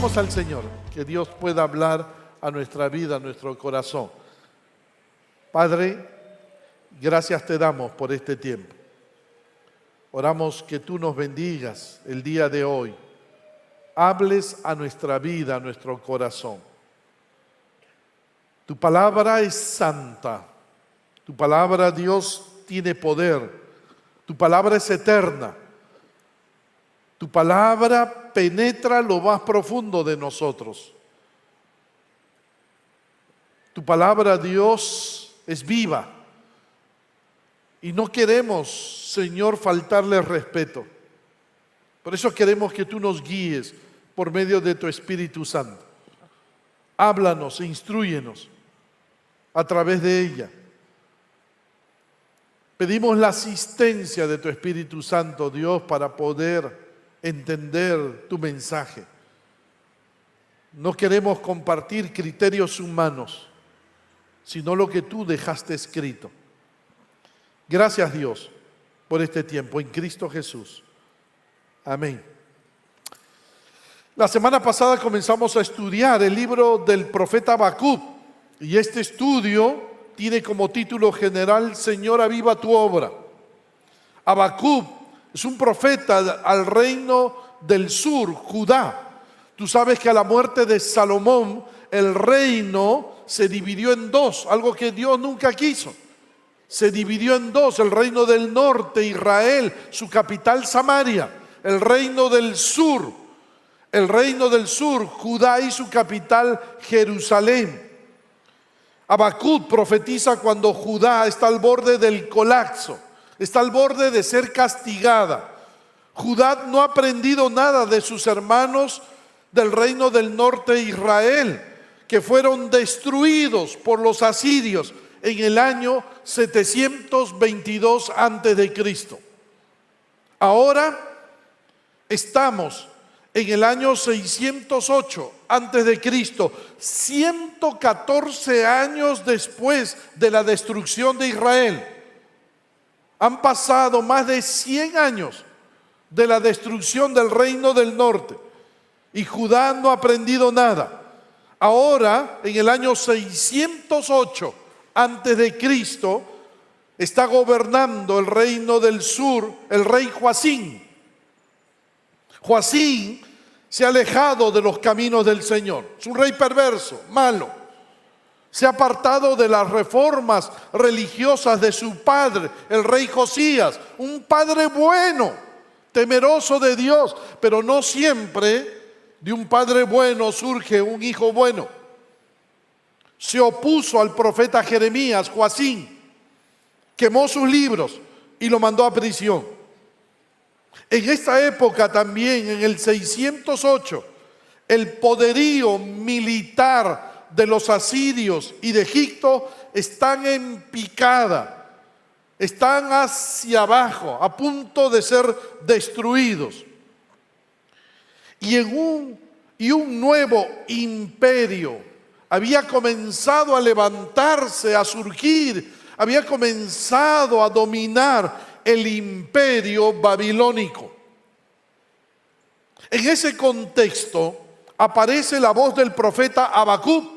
Oramos al Señor, que Dios pueda hablar a nuestra vida, a nuestro corazón. Padre, gracias te damos por este tiempo. Oramos que tú nos bendigas el día de hoy. Hables a nuestra vida, a nuestro corazón. Tu palabra es santa. Tu palabra, Dios, tiene poder. Tu palabra es eterna. Tu palabra penetra lo más profundo de nosotros. Tu palabra, Dios, es viva. Y no queremos, Señor, faltarle respeto. Por eso queremos que tú nos guíes por medio de tu Espíritu Santo. Háblanos e instrúyenos a través de ella. Pedimos la asistencia de tu Espíritu Santo, Dios, para poder entender tu mensaje. No queremos compartir criterios humanos, sino lo que tú dejaste escrito. Gracias, Dios, por este tiempo en Cristo Jesús. Amén. La semana pasada comenzamos a estudiar el libro del profeta Habacuc, y este estudio tiene como título general: Señor, aviva tu obra. Habacuc es un profeta al reino del sur, Judá. Tú sabes que a la muerte de Salomón, el reino se dividió en dos, algo que Dios nunca quiso. Se dividió en dos: el reino del norte, Israel, su capital Samaria; el reino del sur, Judá y su capital Jerusalén. Habacuc profetiza cuando Judá está al borde del colapso, está al borde de ser castigada. Judá no ha aprendido nada de sus hermanos del reino del norte, Israel, que fueron destruidos por los asirios en el año 722 a.C. Ahora estamos en el año 608 a.C., 114 años después de la destrucción de Israel. Han pasado más de 100 años de la destrucción del reino del norte y Judá no ha aprendido nada. Ahora, en el año 608 a.C., está gobernando el reino del sur el rey Joacim. Joacim se ha alejado de los caminos del Señor. Es un rey perverso, malo. Se ha apartado de las reformas religiosas de su padre, el rey Josías, un padre bueno, temeroso de Dios, pero no siempre de un padre bueno surge un hijo bueno. Se opuso al profeta Jeremías, Joacim, quemó sus libros y lo mandó a prisión. En esta época también, en el 608, el poderío militar de los asirios y de Egipto están en picada, están hacia abajo, a punto de ser destruidos. Y un nuevo imperio había comenzado a levantarse, a surgir, había comenzado a dominar el imperio babilónico. En ese contexto aparece la voz del profeta Habacuc.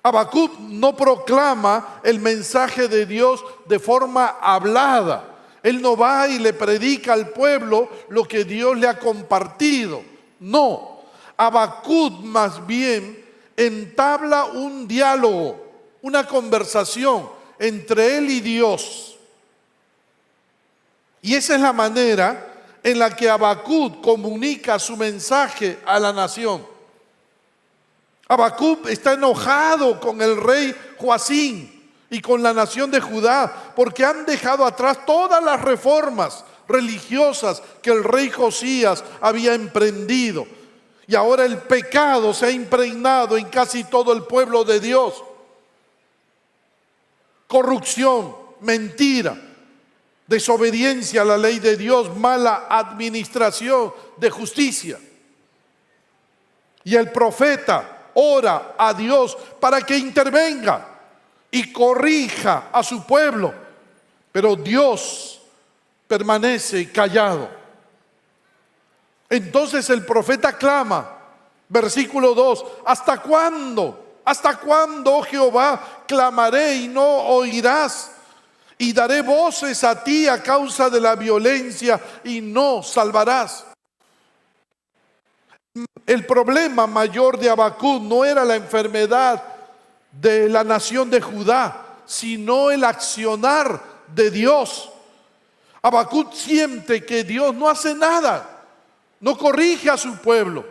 Habacuc no proclama el mensaje de Dios de forma hablada. Él no va y le predica al pueblo lo que Dios le ha compartido. No, Habacuc más bien entabla un diálogo, una conversación entre él y Dios. Y esa es la manera en la que Habacuc comunica su mensaje a la nación. Habacuc está enojado con el rey Joacim y con la nación de Judá, porque han dejado atrás todas las reformas religiosas que el rey Josías había emprendido. Y ahora el pecado se ha impregnado en casi todo el pueblo de Dios. Corrupción, mentira, desobediencia a la ley de Dios, mala administración de justicia. Y el profeta ora a Dios para que intervenga y corrija a su pueblo, pero Dios permanece callado. Entonces el profeta clama Versículo 2, ¿hasta cuándo? ¿Hasta cuándo, oh Jehová, clamaré y no oirás? Y daré voces a ti a causa de la violencia y no salvarás. El problema mayor de Habacuc no era la enfermedad de la nación de Judá, sino el accionar de Dios. Habacuc siente que Dios no hace nada, no corrige a su pueblo,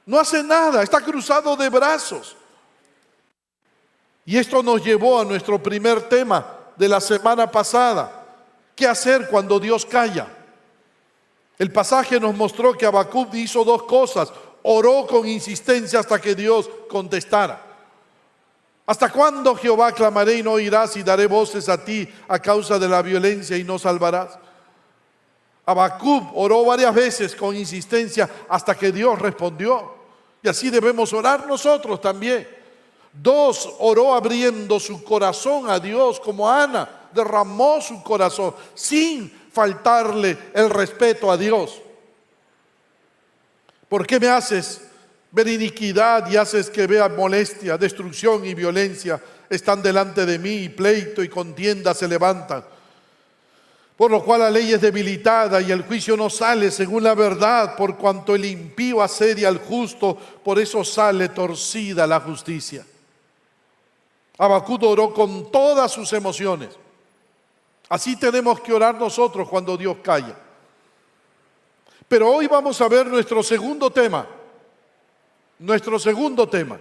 no hace nada, está cruzado de brazos. Y esto nos llevó a nuestro primer tema de la semana pasada: ¿qué hacer cuando Dios calla? El pasaje nos mostró que Habacuc hizo dos cosas: oró con insistencia hasta que Dios contestara. ¿Hasta cuándo, Jehová, clamaré y no oirás, y daré voces a ti a causa de la violencia y no salvarás? Habacuc oró varias veces con insistencia hasta que Dios respondió. Y así debemos orar nosotros también. 2, oró abriendo su corazón a Dios, como Ana derramó su corazón sin faltarle el respeto a Dios. ¿Por qué me haces ver iniquidad y haces que vea molestia? Destrucción y violencia están delante de mí, y pleito y contienda se levantan. Por lo cual la ley es debilitada y el juicio no sale según la verdad, por cuanto el impío asedia al justo, por eso sale torcida la justicia. Habacuc oró con todas sus emociones. Así tenemos que orar nosotros cuando Dios calla. Pero hoy vamos a ver nuestro segundo tema. Nuestro segundo tema.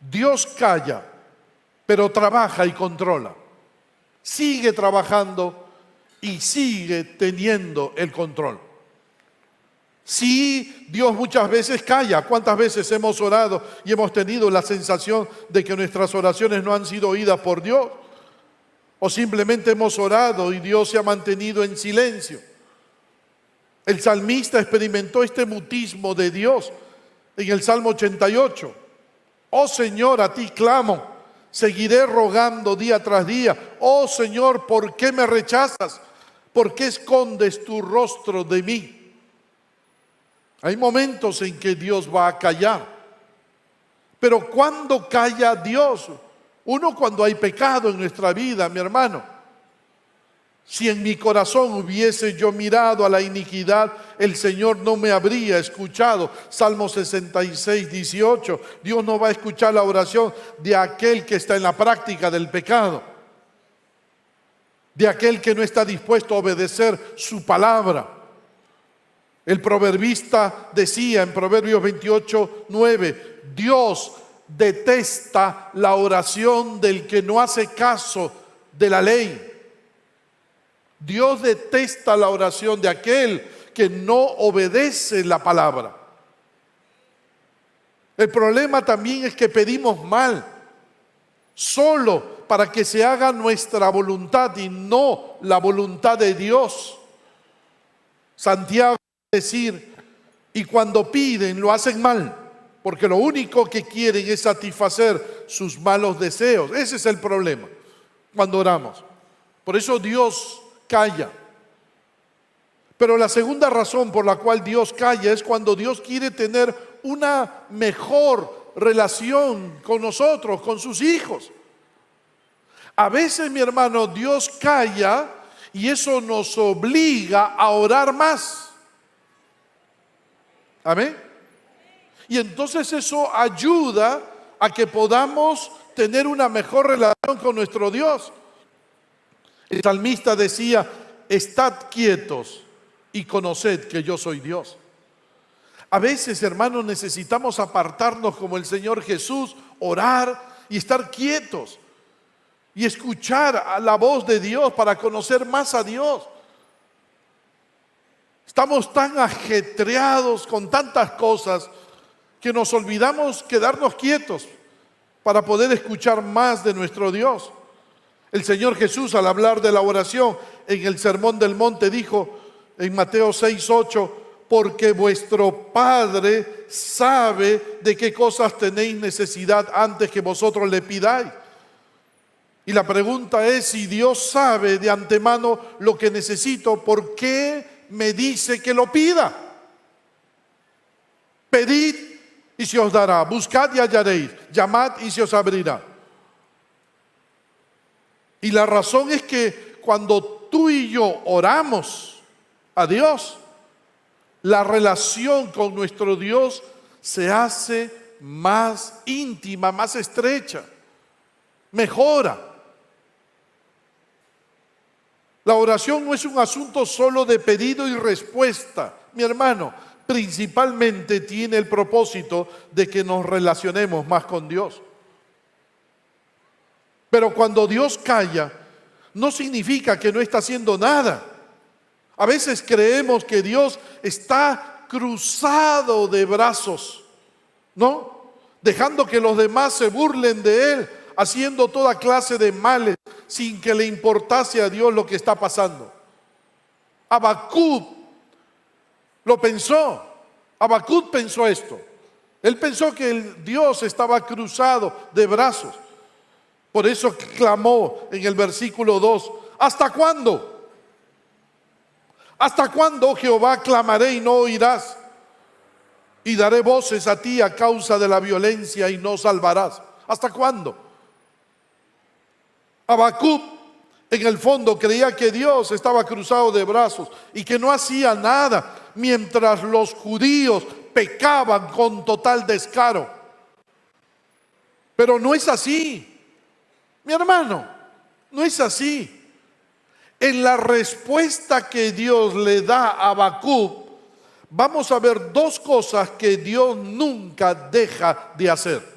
Dios calla, pero trabaja y controla. Sigue trabajando y sigue teniendo el control. Sí, Dios muchas veces calla. ¿Cuántas veces hemos orado y hemos tenido la sensación de que nuestras oraciones no han sido oídas por Dios? O simplemente hemos orado y Dios se ha mantenido en silencio. El salmista experimentó este mutismo de Dios en el Salmo 88. Oh Señor, a ti clamo, seguiré rogando día tras día. Oh Señor, ¿por qué me rechazas? ¿Por qué escondes tu rostro de mí? Hay momentos en que Dios va a callar. Pero ¿cuándo calla Dios? Uno, cuando hay pecado en nuestra vida, mi hermano. Si en mi corazón hubiese yo mirado a la iniquidad, el Señor no me habría escuchado. Salmo 66, 18. Dios no va a escuchar la oración de aquel que está en la práctica del pecado, de aquel que no está dispuesto a obedecer su palabra. El proverbista decía en Proverbios 28, 9, Dios detesta la oración del que no hace caso de la ley. Dios detesta la oración de aquel que no obedece la palabra. El problema también es que pedimos mal, solo para que se haga nuestra voluntad y no la voluntad de Dios. Santiago decir, y cuando piden lo hacen mal, porque lo único que quieren es satisfacer sus malos deseos. Ese es el problema cuando oramos. Por eso Dios calla. Pero la segunda razón por la cual Dios calla es cuando Dios quiere tener una mejor relación con nosotros, con sus hijos. A veces, mi hermano, Dios calla y eso nos obliga a orar más. Amén. Y entonces eso ayuda a que podamos tener una mejor relación con nuestro Dios. El salmista decía, estad quietos y conoced que yo soy Dios. A veces, hermanos, necesitamos apartarnos como el Señor Jesús, orar y estar quietos y escuchar a la voz de Dios para conocer más a Dios. Estamos tan ajetreados con tantas cosas que nos olvidamos quedarnos quietos para poder escuchar más de nuestro Dios. El Señor Jesús, al hablar de la oración en el Sermón del Monte, dijo en Mateo 6, 8, porque vuestro Padre sabe de qué cosas tenéis necesidad antes que vosotros le pidáis. Y la pregunta es, si Dios sabe de antemano lo que necesito, ¿por qué me dice que lo pida? Pedid y se os dará. Buscad y hallaréis. Llamad y se os abrirá. Y la razón es que cuando tú y yo oramos a Dios, la relación con nuestro Dios se hace más íntima, más estrecha, mejora. La oración no es un asunto solo de pedido y respuesta, mi hermano. Principalmente tiene el propósito de que nos relacionemos más con Dios. Pero cuando Dios calla, no significa que no está haciendo nada. A veces creemos que Dios está cruzado de brazos, ¿no? Dejando que los demás se burlen de Él, haciendo toda clase de males, sin que le importase a Dios lo que está pasando. Habacuc lo pensó. Habacuc pensó esto. Él pensó que el Dios estaba cruzado de brazos. Por eso clamó en el versículo 2, ¿hasta cuándo? ¿Hasta cuándo, oh Jehová, clamaré y no oirás? Y daré voces a ti a causa de la violencia y no salvarás. ¿Hasta cuándo? Habacuc en el fondo creía que Dios estaba cruzado de brazos y que no hacía nada mientras los judíos pecaban con total descaro. Pero no es así. Mi hermano, no es así. En la respuesta que Dios le da a Habacuc, vamos a ver dos cosas que Dios nunca deja de hacer.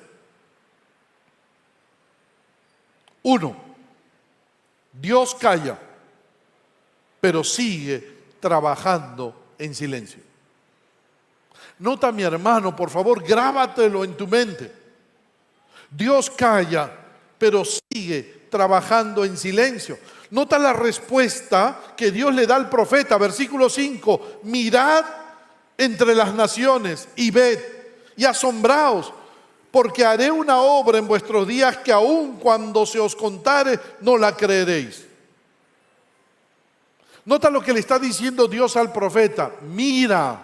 Uno, Dios calla, pero sigue trabajando en silencio. Nota, mi hermano, por favor, grábatelo en tu mente. Dios calla, pero sigue trabajando en silencio. Nota la respuesta que Dios le da al profeta, versículo 5. Mirad entre las naciones y ved y asombraos, porque haré una obra en vuestros días que aun cuando se os contare no la creeréis. Nota lo que le está diciendo Dios al profeta. Mira,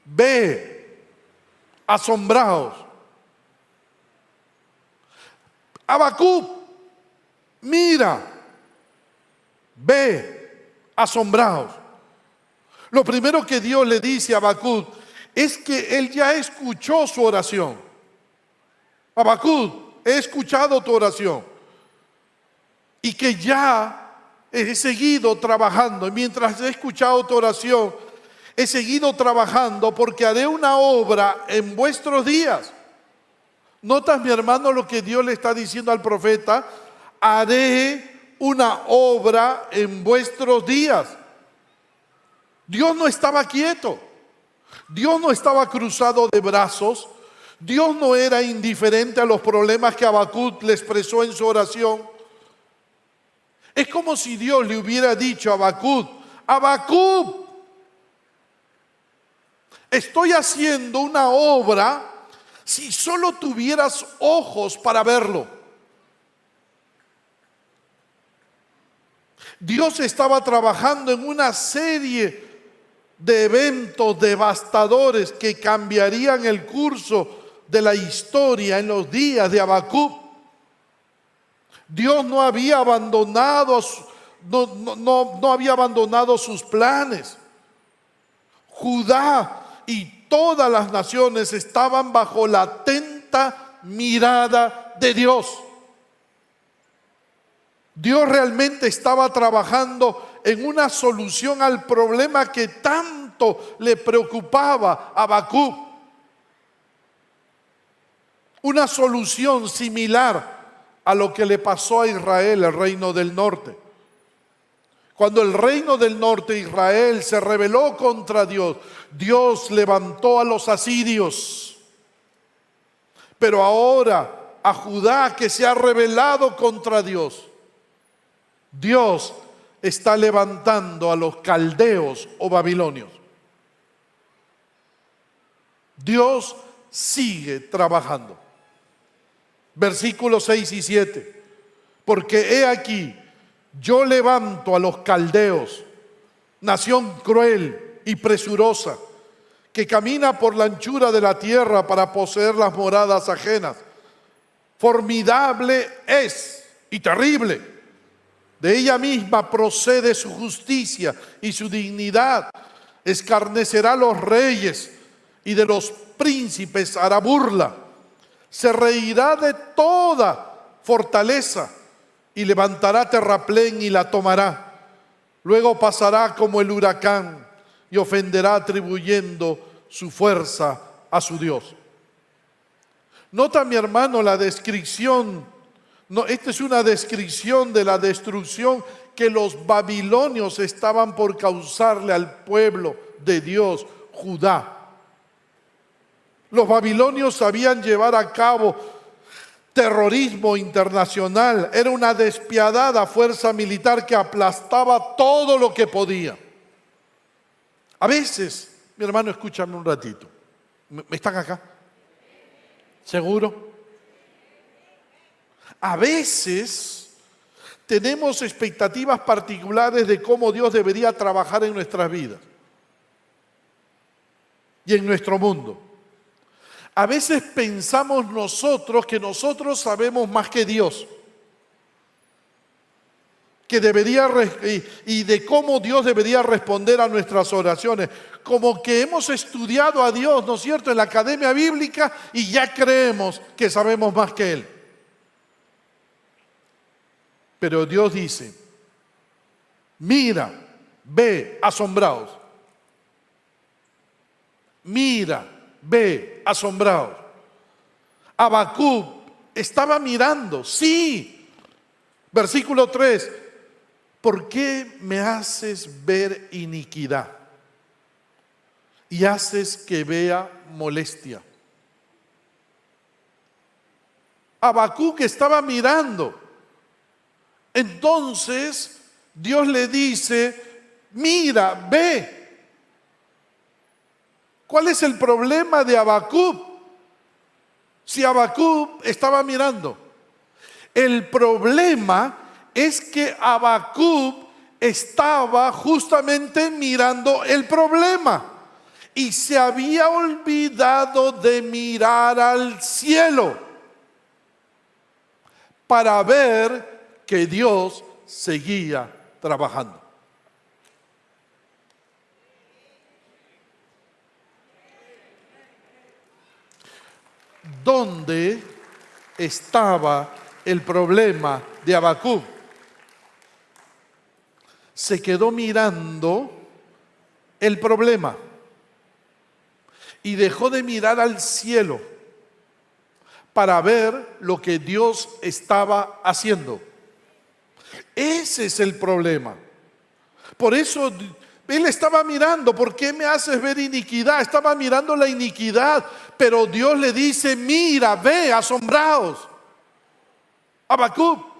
ve, asombraos. Habacuc, mira, ve, asombraos. Lo primero que Dios le dice a Habacuc es que él ya escuchó su oración. Habacuc, he escuchado tu oración y que ya he seguido trabajando. Y mientras he escuchado tu oración, he seguido trabajando porque haré una obra en vuestros días. ¿Notas, mi hermano, lo que Dios le está diciendo al profeta? Haré una obra en vuestros días. Dios no estaba quieto. Dios no estaba cruzado de brazos. Dios no era indiferente a los problemas que Habacuc le expresó en su oración. Es como si Dios le hubiera dicho a Habacuc: Habacuc, estoy haciendo una obra. Si solo tuvieras ojos para verlo. Dios estaba trabajando en una serie de eventos devastadores que cambiarían el curso de la historia en los días de Habacuc. Dios no había abandonado, no había abandonado sus planes. Judá y todas las naciones estaban bajo la atenta mirada de Dios. Dios realmente estaba trabajando en una solución al problema que tanto le preocupaba a Habacuc. Una solución similar a lo que le pasó a Israel, el reino del norte. Cuando el reino del norte, Israel, se rebeló contra Dios, Dios levantó a los asirios. Pero ahora a Judá, que se ha rebelado contra Dios, Dios está levantando a los caldeos o babilonios. Dios sigue trabajando. Versículos 6 y 7. Porque he aquí, yo levanto a los caldeos, nación cruel y presurosa, que camina por la anchura de la tierra para poseer las moradas ajenas. Formidable es y terrible. De ella misma procede su justicia y su dignidad. Escarnecerá a los reyes y de los príncipes hará burla. Se reirá de toda fortaleza y levantará terraplén y la tomará. Luego pasará como el huracán y ofenderá atribuyendo su fuerza a su Dios. Nota, mi hermano, la descripción. No, esta es una descripción de la destrucción que los babilonios estaban por causarle al pueblo de Dios, Judá. Los babilonios sabían llevar a cabo terrorismo internacional. Era una despiadada fuerza militar que aplastaba todo lo que podía. A veces, mi hermano, escúchame un ratito. ¿Me están acá? ¿Seguro? A veces tenemos expectativas particulares de cómo Dios debería trabajar en nuestras vidas y en nuestro mundo. A veces pensamos nosotros que nosotros sabemos más que Dios, que debería y de cómo Dios debería responder a nuestras oraciones, como que hemos estudiado a Dios, ¿no es cierto?, en la academia bíblica y ya creemos que sabemos más que Él. Pero Dios dice: mira, ve, asombrados. Mira, ve, asombrados. Habacuc estaba mirando, sí. Versículo 3. ¿Por qué me haces ver iniquidad y haces que vea molestia? Habacuc estaba mirando. Entonces Dios le dice: mira, ve. ¿Cuál es el problema de Habacuc? Si Habacuc estaba mirando. El problema es que Habacuc estaba justamente mirando el problema y se había olvidado de mirar al cielo para ver que Dios seguía trabajando. ¿Dónde estaba el problema de Habacuc? Se quedó mirando el problema y dejó de mirar al cielo para ver lo que Dios estaba haciendo. Ese es el problema. Por eso él estaba mirando. ¿Por qué me haces ver iniquidad? Estaba mirando la iniquidad, pero Dios le dice: mira, ve, asombrados. Habacuc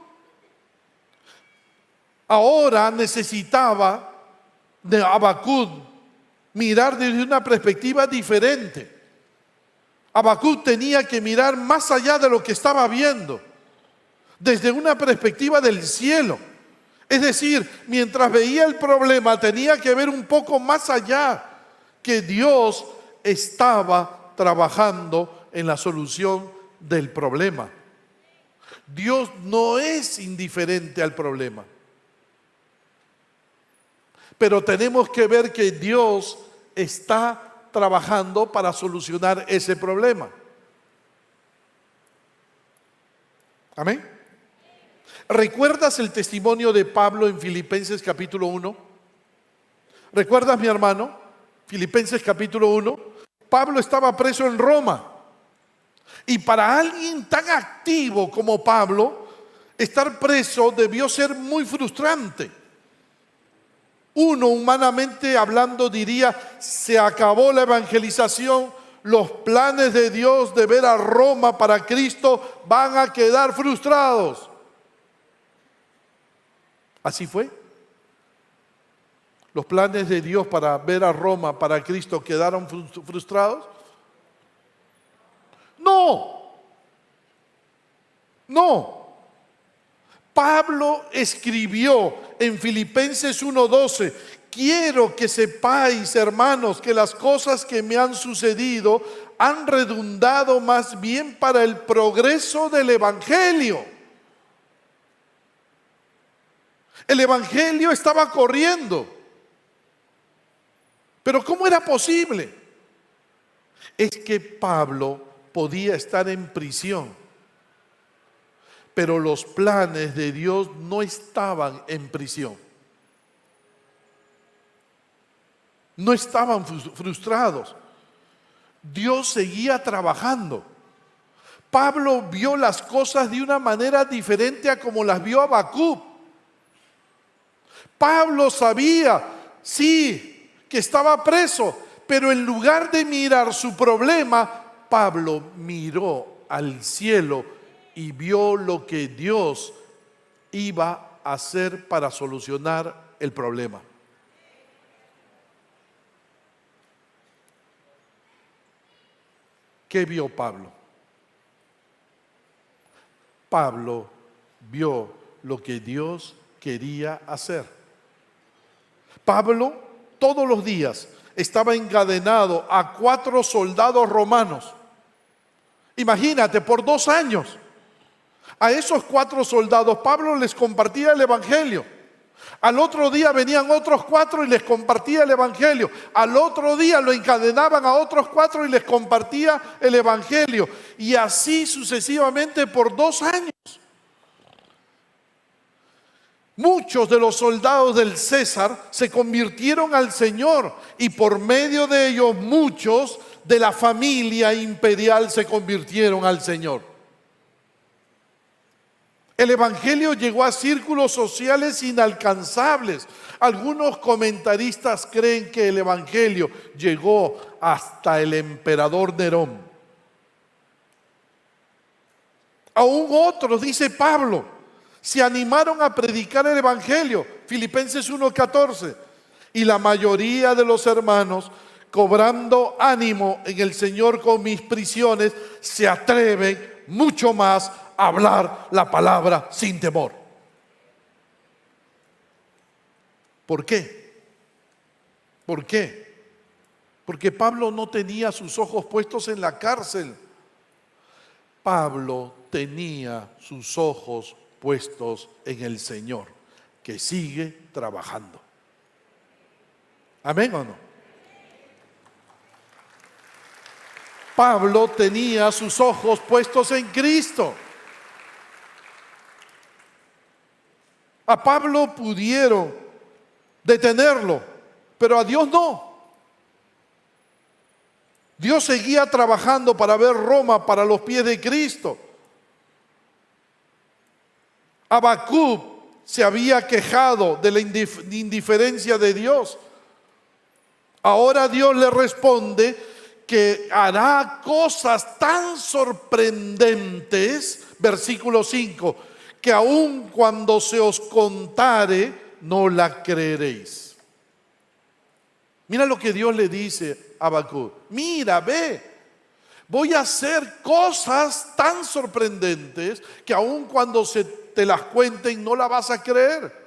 ahora necesitaba de Habacuc mirar desde una perspectiva diferente. Habacuc tenía que mirar más allá de lo que estaba viendo, desde una perspectiva del cielo. Es decir, mientras veía el problema, tenía que ver un poco más allá, que Dios estaba trabajando en la solución del problema. Dios no es indiferente al problema, pero tenemos que ver que Dios está trabajando para solucionar ese problema. Amén. ¿Recuerdas el testimonio de Pablo en Filipenses capítulo 1? ¿Recuerdas, mi hermano? Filipenses capítulo 1. Pablo estaba preso en Roma. Y para alguien tan activo como Pablo, estar preso debió ser muy frustrante. Uno, humanamente hablando, diría: se acabó la evangelización, los planes de Dios de ver a Roma para Cristo van a quedar frustrados. Así fue. ¿Los planes de Dios para ver a Roma para Cristo quedaron frustrados? No. Pablo escribió en Filipenses 1:12 quiero que sepáis, hermanos, que las cosas que me han sucedido han redundado más bien para el progreso del Evangelio. El Evangelio estaba corriendo. Pero ¿cómo era posible? Es que Pablo podía estar en prisión, pero los planes de Dios no estaban en prisión. No estaban frustrados. Dios seguía trabajando. Pablo vio las cosas de una manera diferente a como las vio Habacuc. Pablo sabía, sí, que estaba preso, pero en lugar de mirar su problema, Pablo miró al cielo y vio lo que Dios iba a hacer para solucionar el problema. ¿Qué vio Pablo? Pablo vio lo que Dios quería hacer. Pablo todos los días estaba encadenado a 4 soldados romanos. Imagínate, por 2 años. A esos 4 soldados Pablo les compartía el Evangelio. Al otro día venían otros 4 y les compartía el Evangelio. Al otro día lo encadenaban a otros 4 y les compartía el Evangelio. Y así sucesivamente por 2 años. Muchos de los soldados del César se convirtieron al Señor y por medio de ellos muchos de la familia imperial se convirtieron al Señor. El Evangelio llegó a círculos sociales inalcanzables. Algunos comentaristas creen que el Evangelio llegó hasta el emperador Nerón. Aún otros, dice Pablo, se animaron a predicar el Evangelio, Filipenses 1:14, y la mayoría de los hermanos, cobrando ánimo en el Señor con mis prisiones, se atreven mucho más a hablar la palabra sin temor. ¿Por qué? ¿Por qué? Porque Pablo no tenía sus ojos puestos en la cárcel. Pablo tenía sus ojos puestos en el Señor, que sigue trabajando. ¿Amén o no? Pablo tenía sus ojos puestos en Cristo. A Pablo pudieron detenerlo, pero a Dios no. Dios seguía trabajando para ver Roma para los pies de Cristo. Habacuc se había quejado de la indiferencia de Dios. Ahora Dios le responde que hará cosas tan sorprendentes, versículo 5, que aun cuando se os contare, no la creeréis. Mira lo que Dios le dice a Habacuc. Mira, ve. Voy a hacer cosas tan sorprendentes que aun cuando te las cuenten no la vas a creer.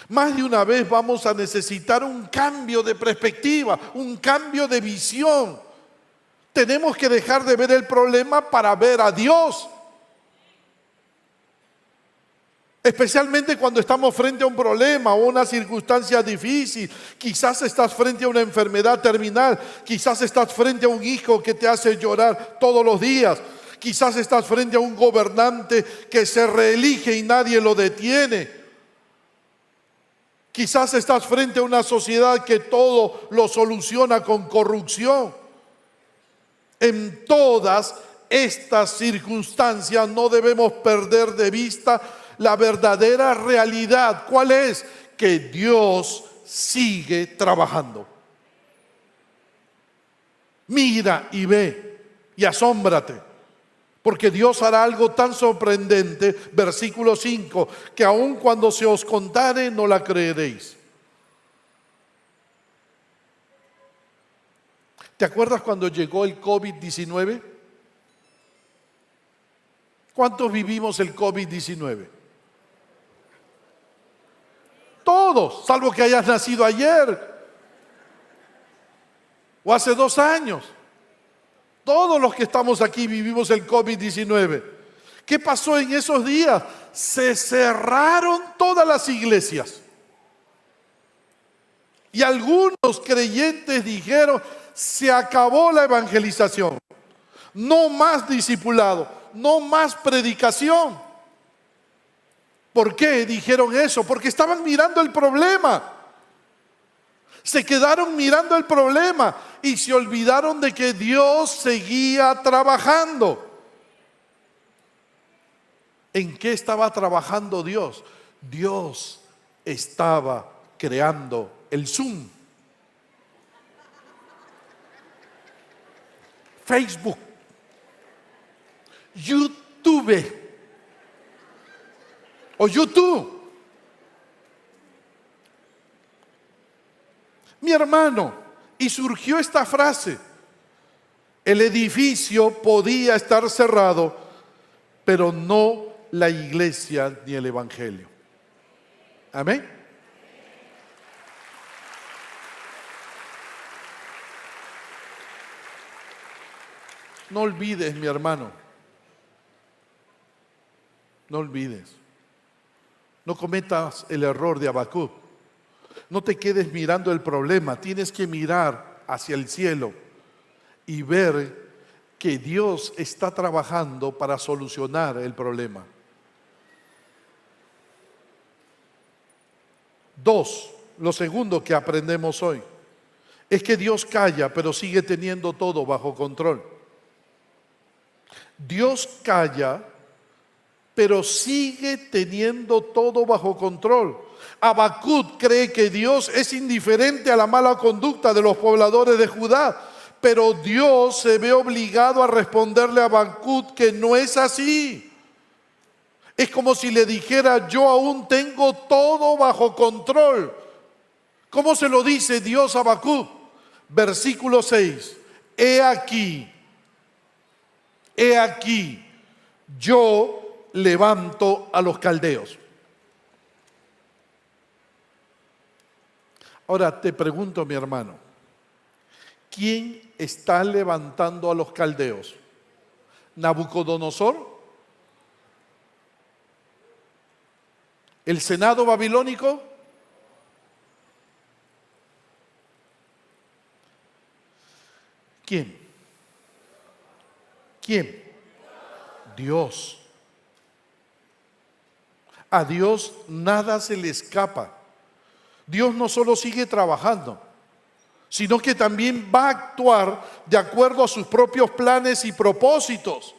Más de una vez vamos a necesitar un cambio de perspectiva, un cambio de visión. Tenemos que dejar de ver el problema para ver a Dios. Especialmente cuando estamos frente a un problema o una circunstancia difícil. Quizás estás frente a una enfermedad terminal. Quizás estás frente a un hijo que te hace llorar todos los días. Quizás estás frente a un gobernante que se reelige y nadie lo detiene. Quizás estás frente a una sociedad que todo lo soluciona con corrupción. En todas estas circunstancias no debemos perder de vista la verdadera realidad. ¿Cuál es? Que Dios sigue trabajando. Mira y ve y asómbrate, porque Dios hará algo tan sorprendente, versículo 5, que aun cuando se os contare no la creeréis. ¿Te acuerdas cuando llegó el COVID-19? ¿Cuántos vivimos el COVID-19? Todos, salvo que hayas nacido ayer o hace 2 años. Todos los que estamos aquí vivimos el COVID-19. ¿Qué pasó en esos días? Se cerraron todas las iglesias. Y algunos creyentes dijeron, se acabó la evangelización. No más discipulado, no más predicación. ¿Por qué dijeron eso? Porque estaban mirando el problema. Se quedaron mirando el problema y se olvidaron de que Dios seguía trabajando. ¿En qué estaba trabajando Dios? Dios estaba creando el Zoom, Facebook, YouTube o YouTube. Mi hermano, y surgió esta frase: el edificio podía estar cerrado, pero no la iglesia ni el evangelio. Amén. No olvides, mi hermano, no olvides, no cometas el error de Habacuc. No te quedes mirando el problema, tienes que mirar hacia el cielo y ver que Dios está trabajando para solucionar el problema. 2, lo segundo que aprendemos hoy es que Dios calla, pero sigue teniendo todo bajo control. Dios calla, pero sigue teniendo todo bajo control. Habacuc cree que Dios es indiferente a la mala conducta de los pobladores de Judá, pero Dios se ve obligado a responderle a Habacuc que no es así. Es como si le dijera: yo aún tengo todo bajo control. ¿Cómo se lo dice Dios a Habacuc? Versículo 6. He aquí, yo levanto a los caldeos. Ahora te pregunto, mi hermano, ¿quién está levantando a los caldeos? ¿Nabucodonosor? ¿El senado babilónico? ¿Quién? Dios. A Dios nada se le escapa. Dios no solo sigue trabajando, sino que también va a actuar de acuerdo a sus propios planes y propósitos.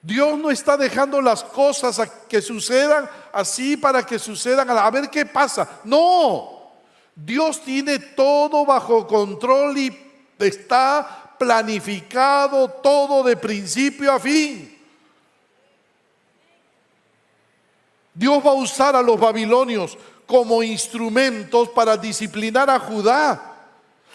Dios no está dejando las cosas que sucedan así para que sucedan a ver qué pasa. No, Dios tiene todo bajo control y está planificado todo de principio a fin. Dios va a usar a los babilonios como instrumentos para disciplinar a Judá.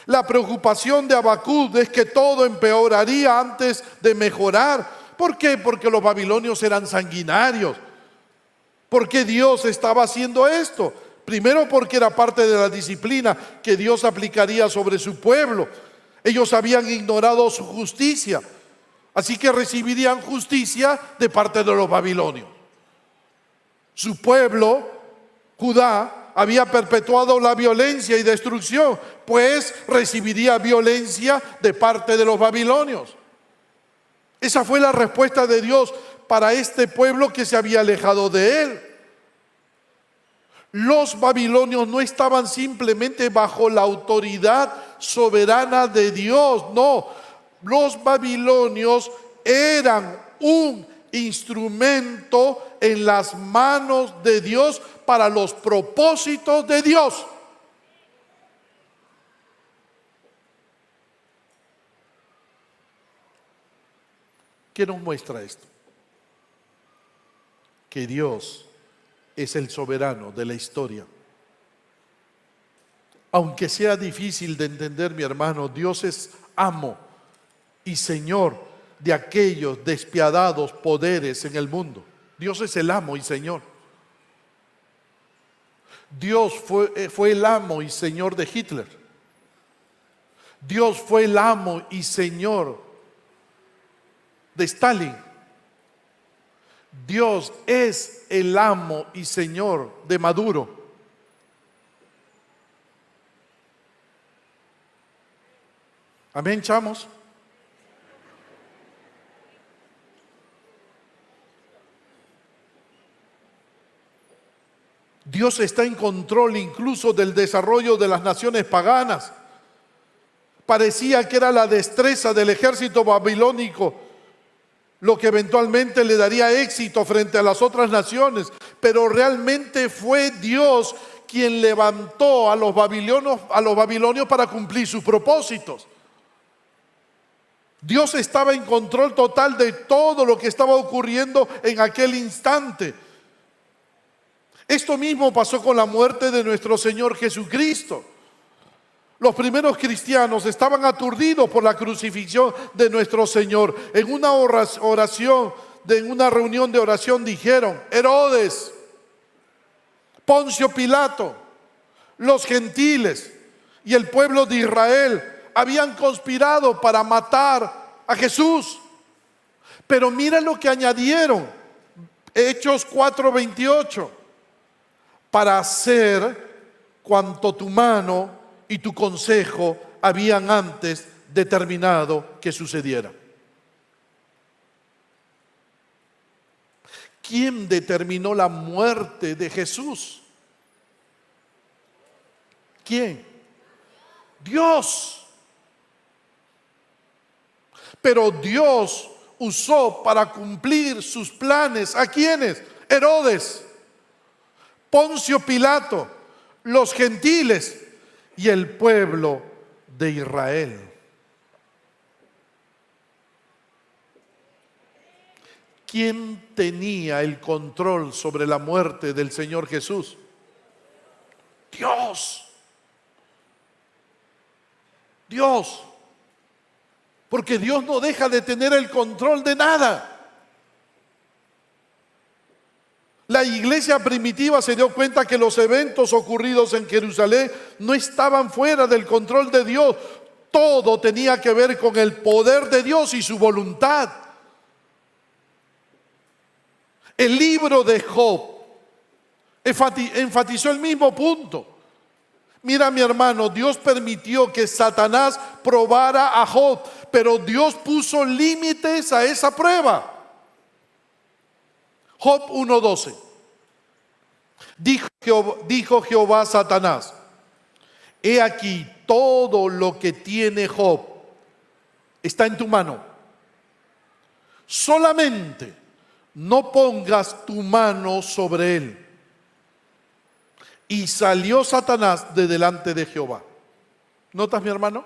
La preocupación de Habacuc es que todo empeoraría antes de mejorar. ¿Por qué? Porque los babilonios eran sanguinarios. ¿Por qué Dios estaba haciendo esto? Primero, porque era parte de la disciplina que Dios aplicaría sobre su pueblo. Ellos habían ignorado su justicia, así que recibirían justicia de parte de los babilonios. Su pueblo, Judá, había perpetuado la violencia y destrucción, pues recibiría violencia de parte de los babilonios. Esa fue la respuesta de Dios para este pueblo que se había alejado de Él. Los babilonios no estaban simplemente bajo la autoridad soberana de Dios, no. Los babilonios eran un instrumento en las manos de Dios para los propósitos de Dios. ¿Qué nos muestra esto? Que Dios es el soberano de la historia. Aunque sea difícil de entender, mi hermano, Dios es amo y Señor de aquellos despiadados poderes en el mundo. Dios es el amo y Señor. Dios fue el amo y señor de Hitler. Dios fue el amo y señor de Stalin. Dios es el amo y señor de Maduro. Amén, chamos. Dios está en control incluso del desarrollo de las naciones paganas. Parecía que era la destreza del ejército babilónico lo que eventualmente le daría éxito frente a las otras naciones, pero realmente fue Dios quien levantó a los babilonios para cumplir sus propósitos. Dios estaba en control total de todo lo que estaba ocurriendo en aquel instante. Esto mismo pasó con la muerte de nuestro Señor Jesucristo. Los primeros cristianos estaban aturdidos por la crucifixión de nuestro Señor. En una en una reunión de oración dijeron: Herodes, Poncio Pilato, los gentiles y el pueblo de Israel habían conspirado para matar a Jesús. Pero mira lo que añadieron, Hechos 4:28, para hacer cuanto tu mano y tu consejo habían antes determinado que sucediera. ¿Quién determinó la muerte de Jesús? ¿Quién? Dios. Pero Dios usó para cumplir sus planes ¿a quiénes? Herodes, Poncio Pilato, los gentiles y el pueblo de Israel. ¿Quién tenía el control sobre la muerte del Señor Jesús? Dios. Dios. Porque Dios no deja de tener el control de nada. La iglesia primitiva se dio cuenta que los eventos ocurridos en Jerusalén no estaban fuera del control de Dios. Todo tenía que ver con el poder de Dios y su voluntad. El libro de Job enfatizó el mismo punto. Mira, mi hermano, Dios permitió que Satanás probara a Job, pero Dios puso límites a esa prueba. Job 1:12. Dijo Jehová a Satanás: he aquí, todo lo que tiene Job está en tu mano. Solamente no pongas tu mano sobre él. Y salió Satanás de delante de Jehová. ¿Notas, mi hermano?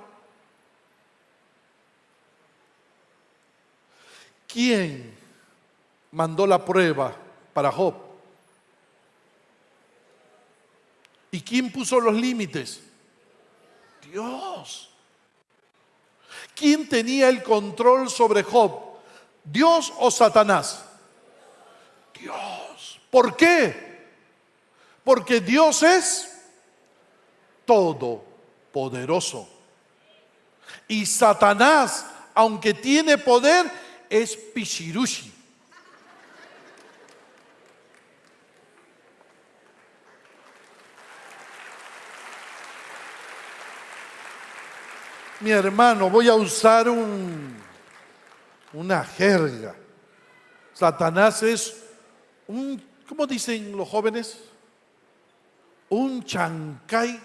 ¿Quién mandó la prueba para Job? ¿Y quién puso los límites? Dios. ¿Quién tenía el control sobre Job? ¿Dios o Satanás? Dios. ¿Por qué? Porque Dios es todopoderoso. Y Satanás, aunque tiene poder, es pichirushi. Mi hermano, voy a usar una jerga. Satanás es ¿cómo dicen los jóvenes? Un chancay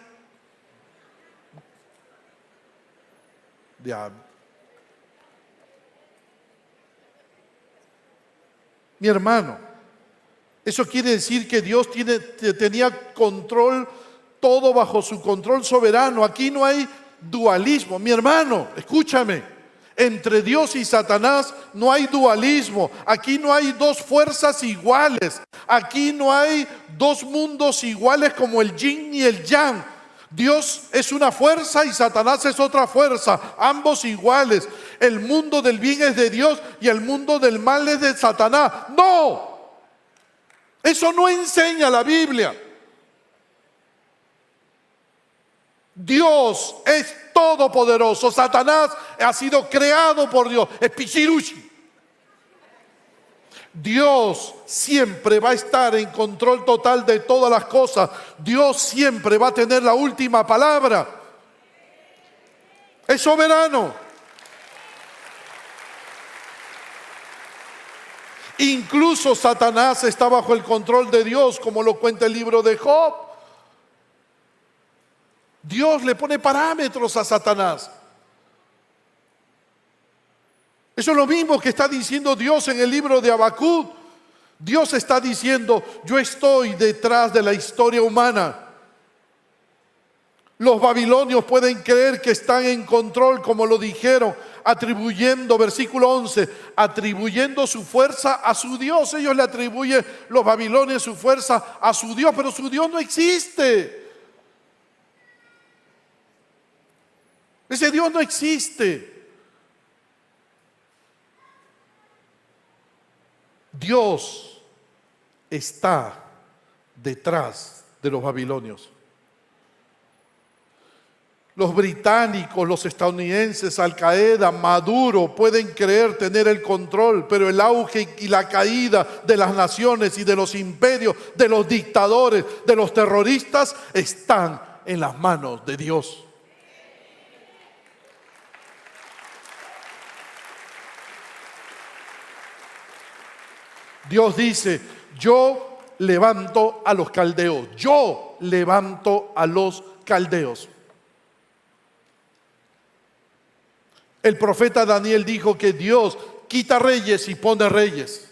diablo. Mi hermano, eso quiere decir que Dios tenía control, todo bajo su control soberano. Aquí no hay dualismo. Mi hermano, escúchame. Entre Dios y Satanás no hay dualismo. Aquí no hay dos fuerzas iguales. Aquí no hay dos mundos iguales como el yin y el yang. Dios es una fuerza y Satanás es otra fuerza, ambos iguales. El mundo del bien es de Dios y el mundo del mal es de Satanás. No, eso no enseña la Biblia. Dios es todopoderoso. Satanás ha sido creado por Dios. Es pichiruchi. Dios siempre va a estar en control total de todas las cosas. Dios siempre va a tener la última palabra. Es soberano. Incluso Satanás está bajo el control de Dios, como lo cuenta el libro de Job. Dios le pone parámetros a Satanás. Eso es lo mismo que está diciendo Dios en el libro de Habacuc. Dios está diciendo: yo estoy detrás de la historia humana. Los babilonios pueden creer que están en control, como lo dijeron, atribuyendo, versículo 11, atribuyendo su fuerza a su Dios. Ellos le atribuyen, los babilonios, su fuerza a su Dios, pero su Dios no existe. Ese Dios no existe. Dios está detrás de los babilonios. Los británicos, los estadounidenses, Al Qaeda, Maduro pueden creer tener el control, pero el auge y la caída de las naciones y de los imperios, de los dictadores, de los terroristas, están en las manos de Dios. Dios dice: yo levanto a los caldeos. Yo levanto a los caldeos. El profeta Daniel dijo que Dios quita reyes y pone reyes.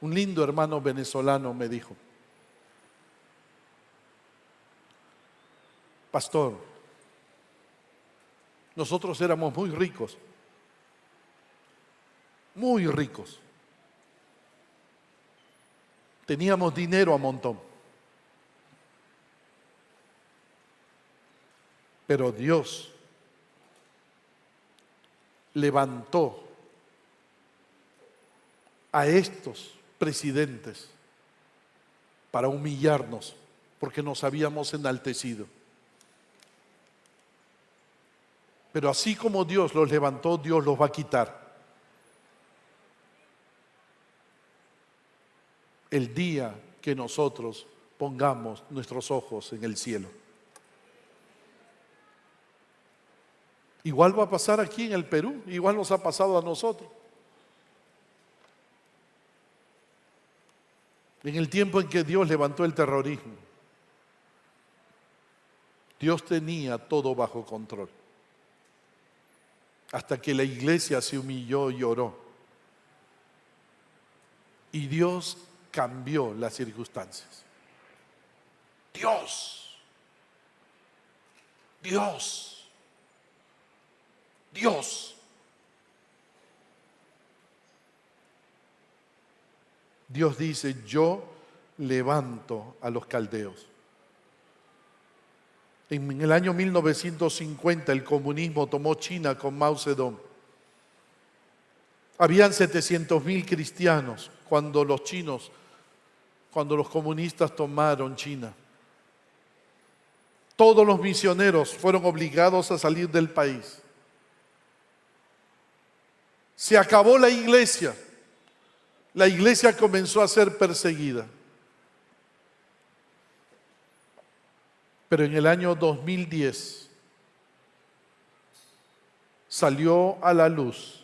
Un lindo hermano venezolano me dijo: pastor, nosotros éramos muy ricos, muy ricos. Teníamos dinero a montón. Pero Dios levantó a estos presidentes para humillarnos, porque nos habíamos enaltecido. Pero así como Dios los levantó, Dios los va a quitar. El día que nosotros pongamos nuestros ojos en el cielo. Igual va a pasar aquí en el Perú, igual nos ha pasado a nosotros. En el tiempo en que Dios levantó el terrorismo, Dios tenía todo bajo control. Hasta que la iglesia se humilló y oró. Y Dios cambió las circunstancias. Dios. Dios dice: yo levanto a los caldeos. En el año 1950 el comunismo tomó China con Mao Zedong. Habían 700,000 cristianos cuando los comunistas tomaron China. Todos los misioneros fueron obligados a salir del país. Se acabó la iglesia. La iglesia comenzó a ser perseguida. Pero en el año 2010 salió a la luz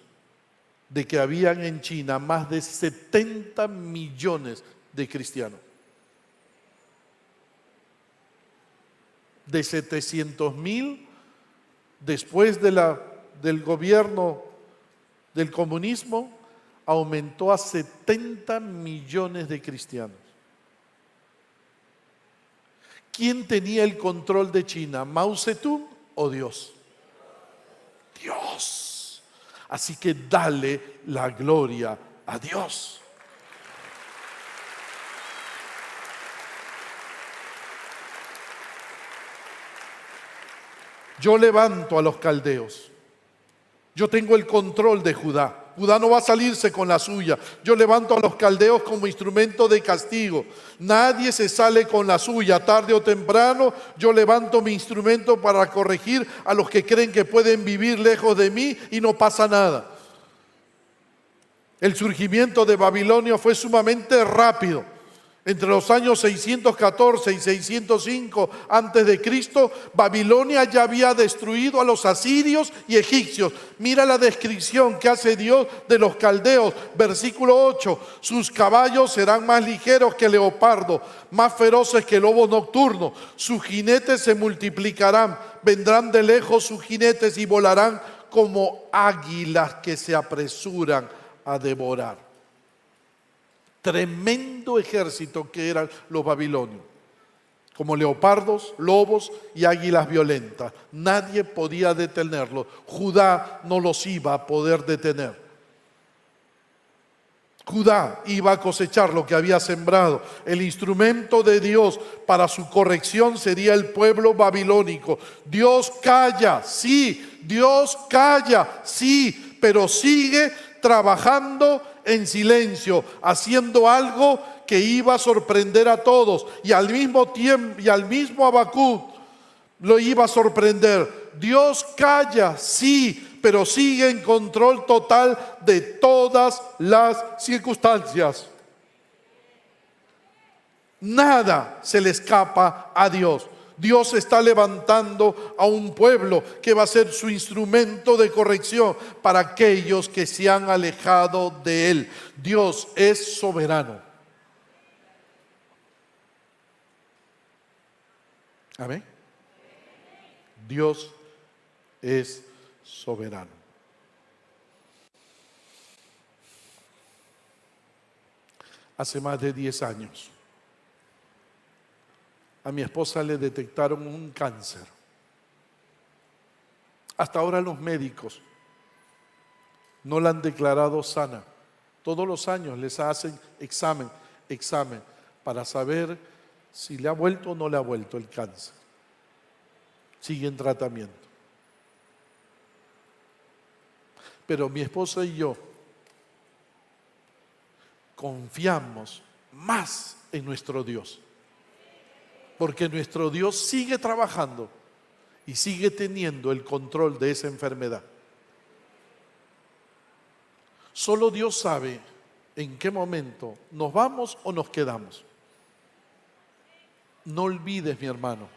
de que habían en China más de 70 millones de cristianos. De 700,000, después del gobierno del comunismo, aumentó a 70 millones de cristianos. ¿Quién tenía el control de China? ¿Mao Zedong o Dios? Dios. Así que dale la gloria a Dios. Yo levanto a los caldeos. Yo tengo el control de Judá. Judá no va a salirse con la suya. Yo levanto a los caldeos como instrumento de castigo. Nadie se sale con la suya. Tarde o temprano yo levanto mi instrumento para corregir a los que creen que pueden vivir lejos de mí y no pasa nada. El surgimiento de Babilonia fue sumamente rápido. Entre los años 614 y 605 antes de Cristo, Babilonia ya había destruido a los asirios y egipcios. Mira la descripción que hace Dios de los caldeos, versículo 8. Sus caballos serán más ligeros que leopardo, más feroces que lobos nocturnos. Sus jinetes se multiplicarán, vendrán de lejos sus jinetes y volarán como águilas que se apresuran a devorar. Tremendo ejército que eran los babilonios, como leopardos, lobos y águilas violentas. Nadie podía detenerlos. Judá no los iba a poder detener. Judá iba a cosechar lo que había sembrado. El instrumento de Dios para su corrección sería el pueblo babilónico. Dios calla, sí, Dios calla, sí, pero sigue trabajando en silencio, haciendo algo que iba a sorprender a todos, y al mismo tiempo, y al mismo Habacuc lo iba a sorprender. Dios calla, sí, pero sigue en control total de todas las circunstancias. Nada se le escapa a Dios. Dios está levantando a un pueblo que va a ser su instrumento de corrección para aquellos que se han alejado de Él. Dios es soberano. Amén. Dios es soberano. Hace más de 10 años. A mi esposa le detectaron un cáncer. Hasta ahora los médicos no la han declarado sana. Todos los años les hacen examen para saber si le ha vuelto o no le ha vuelto el cáncer. Sigue en tratamiento. Pero mi esposa y yo confiamos más en nuestro Dios. Porque nuestro Dios sigue trabajando y sigue teniendo el control de esa enfermedad. Solo Dios sabe en qué momento nos vamos o nos quedamos. No olvides, mi hermano,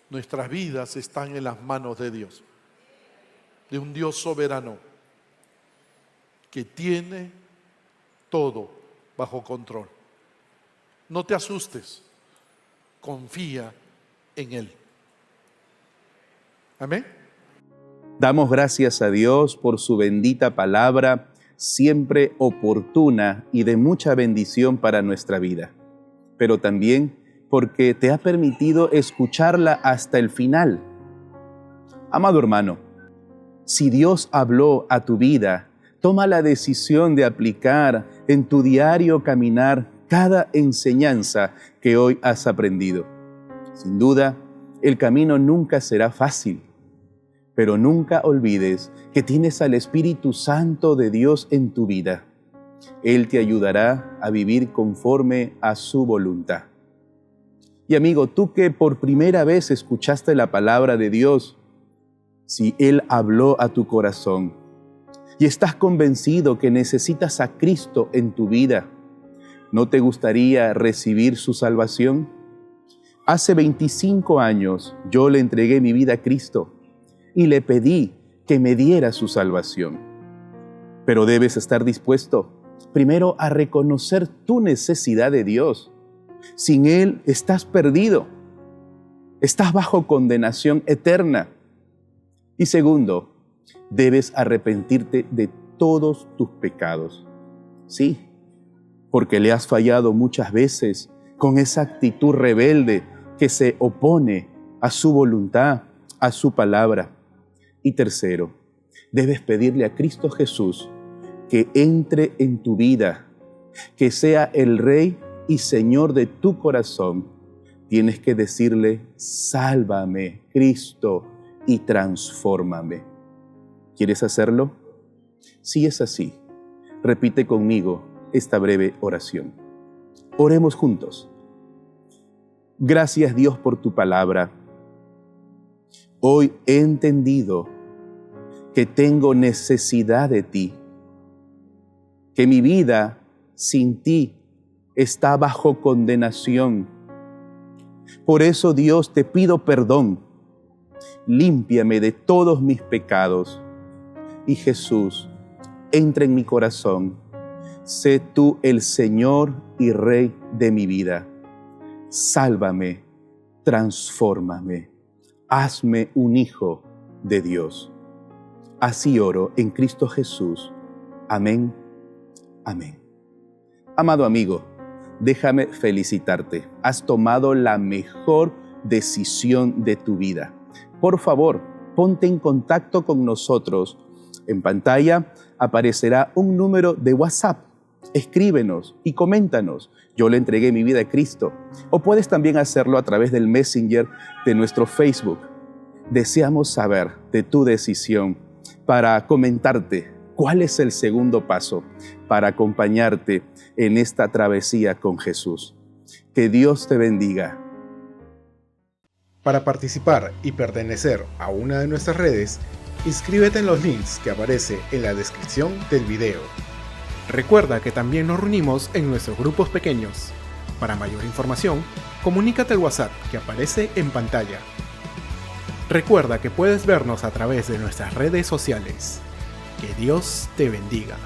nuestras vidas están en las manos de Dios, de un Dios soberano que tiene todo bajo control. No te asustes. Confía en Él. Amén. Damos gracias a Dios por su bendita palabra, siempre oportuna y de mucha bendición para nuestra vida, pero también porque te ha permitido escucharla hasta el final. Amado hermano, si Dios habló a tu vida, toma la decisión de aplicar en tu diario caminar cada enseñanza que hoy has aprendido. Sin duda, el camino nunca será fácil, pero nunca olvides que tienes al Espíritu Santo de Dios en tu vida. Él te ayudará a vivir conforme a su voluntad. Y amigo, tú que por primera vez escuchaste la palabra de Dios, si Él habló a tu corazón y estás convencido que necesitas a Cristo en tu vida, ¿no te gustaría recibir su salvación? Hace 25 años yo le entregué mi vida a Cristo y le pedí que me diera su salvación. Pero debes estar dispuesto primero a reconocer tu necesidad de Dios. Sin Él estás perdido. Estás bajo condenación eterna. Y segundo, debes arrepentirte de todos tus pecados. Sí, porque le has fallado muchas veces con esa actitud rebelde que se opone a su voluntad, a su palabra. Y tercero, debes pedirle a Cristo Jesús que entre en tu vida, que sea el Rey y Señor de tu corazón. Tienes que decirle: sálvame, Cristo, y transfórmame. ¿Quieres hacerlo? Si es así, repite conmigo esta breve oración. Oremos juntos. Gracias, Dios, por tu palabra. Hoy he entendido que tengo necesidad de ti, que mi vida sin ti está bajo condenación. Por eso, Dios, te pido perdón. Límpiame de todos mis pecados. Y Jesús, entra en mi corazón. Sé tú el Señor y Rey de mi vida. Sálvame, transfórmame. Hazme un hijo de Dios. Así oro en Cristo Jesús. Amén. Amén. Amado amigo, déjame felicitarte. Has tomado la mejor decisión de tu vida. Por favor, ponte en contacto con nosotros. En pantalla aparecerá un número de WhatsApp. Escríbenos y coméntanos. Yo le entregué mi vida a Cristo. O puedes también hacerlo a través del Messenger de nuestro Facebook. Deseamos saber de tu decisión para comentarte cuál es el segundo paso para acompañarte en esta travesía con Jesús. Que Dios te bendiga. Para participar y pertenecer a una de nuestras redes, inscríbete en los links que aparece en la descripción del video. Recuerda que también nos reunimos en nuestros grupos pequeños. Para mayor información, comunícate al WhatsApp que aparece en pantalla. Recuerda que puedes vernos a través de nuestras redes sociales. Que Dios te bendiga.